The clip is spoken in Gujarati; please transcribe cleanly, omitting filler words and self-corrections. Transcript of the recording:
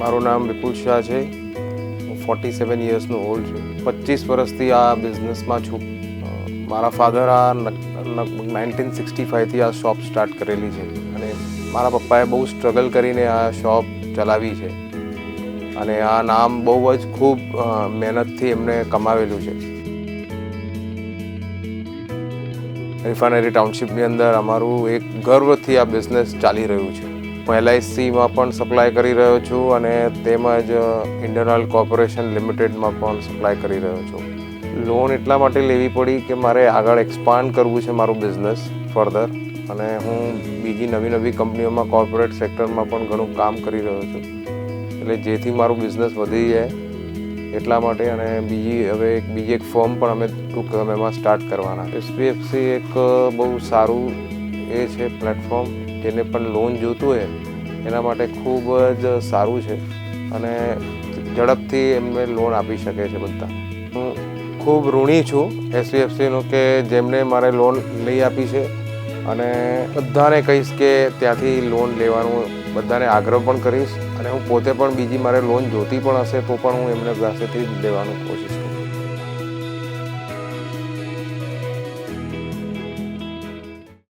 મારું નામ વિપુલ શાહ છે. હું 47 યર્સનો ઓલ્ડ છું. 25 વર્ષથી આ બિઝનેસમાં છું. મારા ફાધર આ 1965થી આ શોપ સ્ટાર્ટ કરેલી છે અને મારા પપ્પાએ બહુ સ્ટ્રગલ કરીને આ શોપ ચલાવી છે અને આ નામ બહુ જ ખૂબ મહેનતથી એમણે કમાવેલું છે. રિફાઇનરી ટાઉનશીપની અંદર અમારું એક ગર્વથી આ બિઝનેસ ચાલી રહ્યું છે. હું LICમાં પણ સપ્લાય કરી રહ્યો છું અને તેમજ ઇન્ડિયન ઓઇલ કોર્પોરેશન લિમિટેડમાં પણ સપ્લાય કરી રહ્યો છું. લોન એટલા માટે લેવી પડી કે મારે આગળ એક્સપાન્ડ કરવું છે મારું બિઝનેસ ફર્ધર, અને હું બીજી નવી કંપનીઓમાં કોર્પોરેટ સેક્ટરમાં પણ ઘણું કામ કરી રહ્યો છું. એટલે જેથી મારું બિઝનેસ વધી જાય એટલા માટે, અને બીજી એક ફર્મ પણ અમે ટૂંક સમયમાં સ્ટાર્ટ કરવાના. SPFC એક બહુ સારું એ છે પ્લેટફોર્મ, જેને પણ લોન જોતું હોય એના માટે ખૂબ જ સારું છે અને ઝડપથી એમને લોન આપી શકે છે બધા. હું ખૂબ ઋણી છું SPFCનું કે જેમને મારે લોન લઈ આપી છે, અને બધાને કહીશ કે ત્યાંથી લોન લેવાનું બધાને આગ્રહ પણ કરીશ, અને હું પોતે પણ બીજી મારે લોન જોતી પણ હશે તો પણ હું એમને પાસેથી જ લેવાનું કોશિશ કરું.